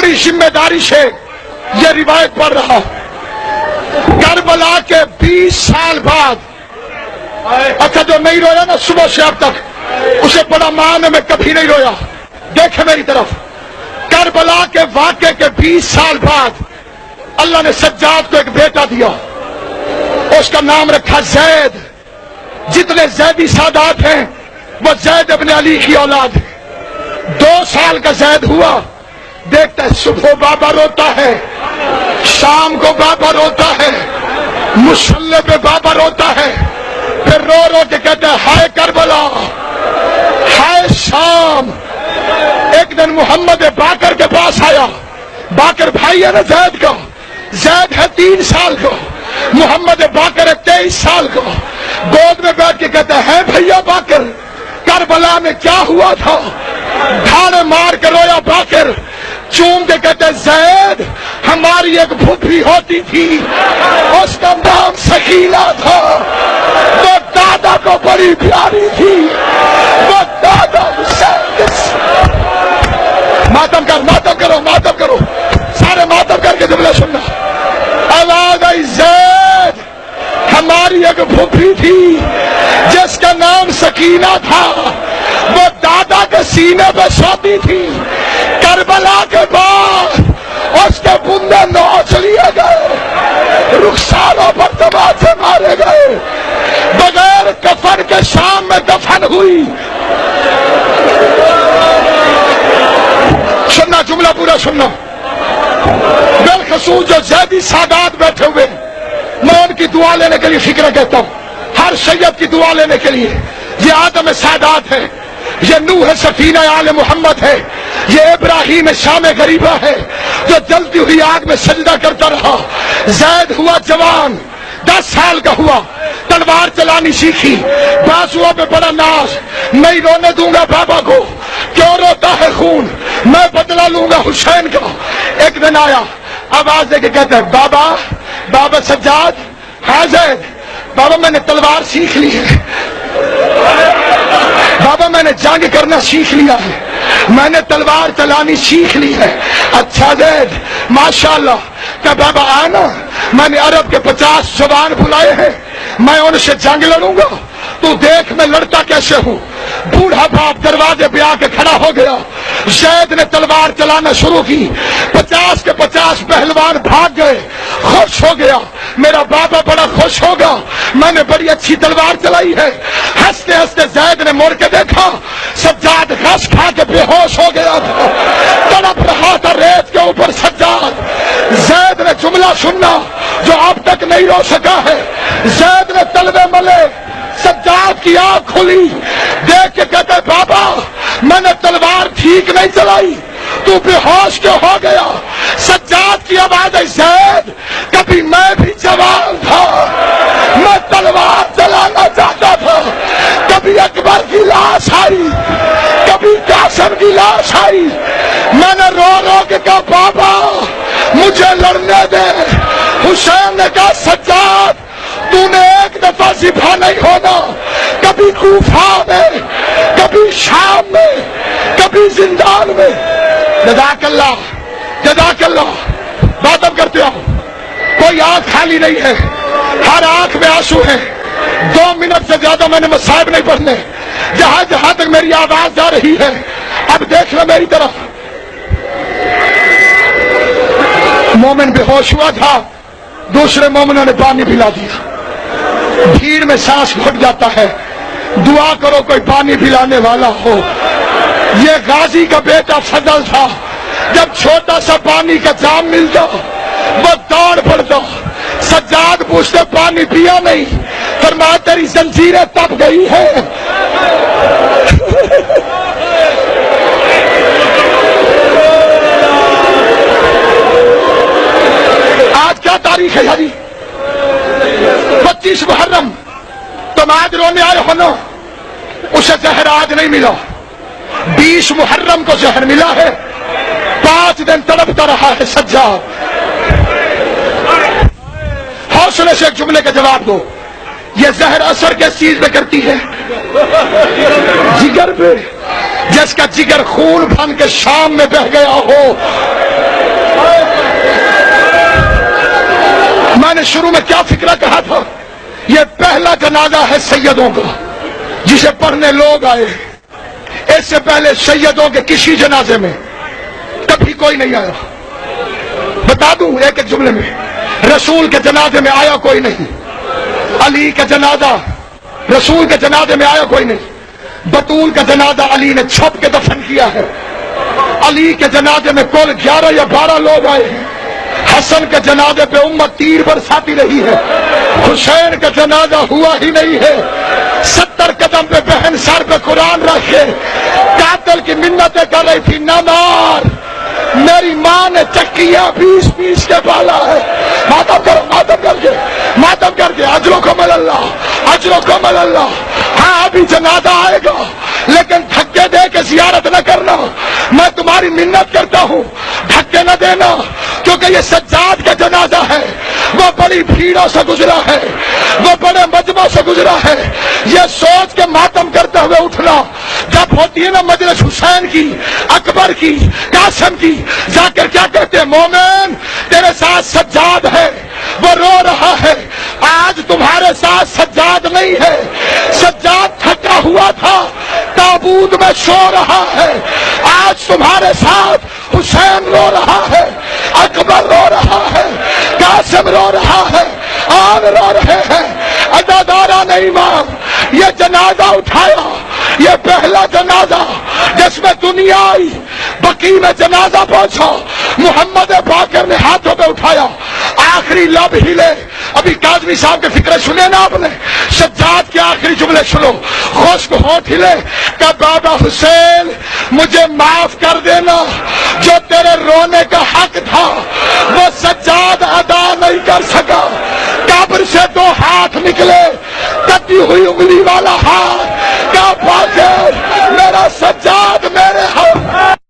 بڑی ذمہ داری سے یہ روایت پڑھ رہا ہوں۔ کربلا کے 20 سال بعد، اچھا جو نہیں رویا نا صبح سے اب تک، اسے بڑا مان ہے میں کبھی نہیں رویا، دیکھے میری طرف۔ کربلا کے واقعے کے 20 سال بعد اللہ نے سجاد کو ایک بیٹا دیا، اس کا نام رکھا زید۔ جتنے زیدی سادات ہیں وہ زید ابن علی کی اولاد ہے۔ 2 سال کا زید ہوا، دیکھتا ہے صبح بابا روتا ہے، شام کو بابا روتا ہے، مصلی پہ بابا روتا ہے، پھر رو رو کے کہتا ہے ہائے کربلا، ہائے شام۔ ایک دن محمد باقر کے پاس آیا، باقر بھائی ہے نا زید کا، زید ہے 3 سال کو، محمد باقر ہے 23 سال کو، گود میں بیٹھ کے کہتا ہے بھیا باقر، کربلا میں کیا ہوا تھا؟ دھاڑے مار کے رویا باقر، چوم کے کہتے زید ہماری ایک پھوپھی ہوتی تھی، اس کا نام سکینہ تھا، وہ دادا کو بڑی پیاری تھی، وہ دادا ماتم کر، ماتم کرو، ماتم کرو، سارے ماتم کر کے جملہ سننا۔ آواز آئی زید ہماری ایک پھوپھی تھی جس کا نام سکینہ تھا، وہ دادا کے سینے پہ سوتی تھی، کربلا کے بعد اس کے بندے نوچ لیے گئے، رخساروں پر تماچے مارے گئے، بغیر کفن کے شام میں دفن ہوئی۔ سننا جملہ پورا سننا۔ بالخصوص جو زیدی سادات بیٹھے ہوئے، میں ان کی دعا لینے کے لیے فکر کہتا ہوں، ہر سید کی دعا لینے کے لیے۔ یہ آدم سادات ہے، یہ نوح سفینہ آل محمد ہے، یہ ابراہیم شام غریبہ ہے جو جلتی ہوئی آگ میں سجدہ کرتا رہا۔ زید ہوا جوان، 10 سال کا ہوا، تلوار چلانی سیکھی، بازوؤں پہ بڑا ناز، نہیں رونے دوں گا بابا کو، کیوں روتا ہے خون، میں بدلہ لوں گا حسین کا۔ ایک دن آیا، آواز دے کے کہتا ہے بابا، بابا سجاد، ہاں زید، بابا میں نے تلوار سیکھ لی ہے، بابا میں نے جنگ کرنا سیکھ لیا ہے، میں نے تلوار چلانی سیکھ لی ہے۔ اچھا زید ماشاءاللہ، کہ بابا آنا، میں نے عرب کے 50 جوان بلائے ہیں، میں ان سے جنگ لڑوں گا، تو دیکھ میں لڑتا کیسے ہوں۔ بوڑھا باپ دروازے پہ آ کے کھڑا ہو گیا، زید نے تلوار چلانا شروع کی، 50 کے 50 پہلوان بھاگ گئے، خوش ہو گیا، میرا بابا بڑا خوش ہوگا، میں نے بڑی اچھی تلوار چلائی ہے۔ ہنستے ہنستے زید نے مڑ کے دیکھا، سجاد گھاس کھا کے بے ہوش ہو گیا تھا، تڑپ رہا تھا ریت کے اوپر سجاد۔ زید نے جملہ سننا جو اب تک نہیں رو سکا ہے، زید نے تلوے ملے، سجاد کی آنکھ کھلی، دیکھ کے کہتے بابا میں نے تلوار ٹھیک نہیں چلائی، تو بے ہوش کیوں ہو گیا؟ سجاد کی آواز ہے زید کبھی میں بھی جوان تھا، میں تلوار چلانا چاہتا تھا، کبھی اکبر کی لاش آئی، کبھی قاسم کی لاش آئی، میں نے رو رو کے کہا بابا مجھے لڑنے دے۔ حسین نے کہا سجاد تو نے ایک دفعہ ذبح نہیں ہونا، کبھی کوفہ میں، کبھی شام میں، کبھی زندان میں۔ جزاک اللہ، جزاک اللہ۔ بات اب کرتے ہو، کوئی آنکھ خالی نہیں ہے، ہر آنکھ میں آنسو ہے۔ 2 منٹ سے زیادہ میں نے مصائب نہیں پڑھنے، جہاں تک میری آواز جا رہی ہے اب دیکھ لو میری طرف۔ مومن بے ہوش ہوا تھا، دوسرے مومنوں نے پانی پلا دیا، بھیڑ میں سانس گھٹ جاتا ہے، دعا کرو کوئی پانی پلانے والا ہو۔ یہ غازی کا بیٹا فضل تھا، جب چھوٹا سا پانی کا جام ملتا وہ دوڑ پڑتا، سجاد پوچھتے پانی پیا نہیں، فرمایا تیری زنجیریں تپ گئی ہے۔ آج کیا تاریخ ہے جی؟ 25 محرم، تم آج رونے آئے ہو نا، اسے زہر آج نہیں ملا، 20 محرم کو زہر ملا ہے، 5 دن تڑپتا رہا ہے سجاد۔ حوصلے سے ایک جملے کا جواب دو، یہ زہر اثر کس چیز پہ کرتی ہے؟ جگر پہ۔ جس کا جگر خون بن کے شام میں بہ گیا ہو. میں نے شروع میں کیا فکرہ کہا تھا؟ یہ پہلا جنازہ ہے سیدوں کا جسے پڑھنے لوگ آئے. اس سے پہلے سیدوں کے کسی جنازے میں کبھی کوئی نہیں آیا. بتا دوں ایک ایک جملے میں، رسول کے جنازے میں آیا کوئی نہیں، علی کا جنازہ رسول کے جنازے میں آیا کوئی نہیں، بطول کا جنازہ علی نے چھپ کے دفن کیا ہے. علی کے جنازے میں کل 11 یا 12 لوگ آئے ہیں. حسن کے جنازے پہ امت تیر برساتی رہی ہے. حسین کا جنازہ ہوا ہی نہیں ہے. 70 قدم پہ بہن سر پہ قرآن رکھے قاتل کی منتیں کر رہی تھی، نہ مار، میری ماں نے چکیاں پیس کے پالا ہے. ماتم کرو، ماتم کر کے اجروں کو مل اللہ. ہاں ابھی جنازہ آئے گا لیکن دھکے دے کے زیارت نہ کرنا. میں تمہاری منت کرتا ہوں، دھکے نہ دینا، کیونکہ یہ سجاد کا جنازہ ہے. وہ بڑی بھیڑوں سے گزرا ہے، وہ بڑے مجمع سے گزرا ہے. یہ سوچ کے ماتم کرتے ہوئے اٹھنا. جب ہوتی ہے نا مجلس حسین کی، اکبر کی، قاسم کی، ذاکر کیا کہتے ہیں؟ مومن تیرے ساتھ سجاد ہے، وہ رو رہا ہے. آج تمہارے ساتھ سجاد نہیں ہے، سجاد تھکا ہوا تھا، تابوت میں سو رہا ہے. آج تمہارے ساتھ حسین رو رہا ہے، اکبر رو رہا ہے، قاسم رو رہا ہے، اور رو رہے ہیں. عزاداران امام یہ جنازہ اٹھایا، یہ پہلا جنازہ جس میں دنیا آئی. بقی میں جنازہ پہنچا، محمد باقر نے ہاتھوں پہ اٹھایا، آخری لب ہلے. ابھی کاظمی صاحب کے فکرے سنے نا آپ نے؟ سجاد کے آخری جملے سنو، خشک ہونٹ ہلے کہ بابا حسین مجھے معاف کر دینا، جو تیرے رونے کا حق تھا وہ سجاد ادا نہیں کر سکا. قبر سے 2 ہاتھ نکلے، کٹی ہوئی انگلی والا ہاتھ، کہ باقر میرا سجاد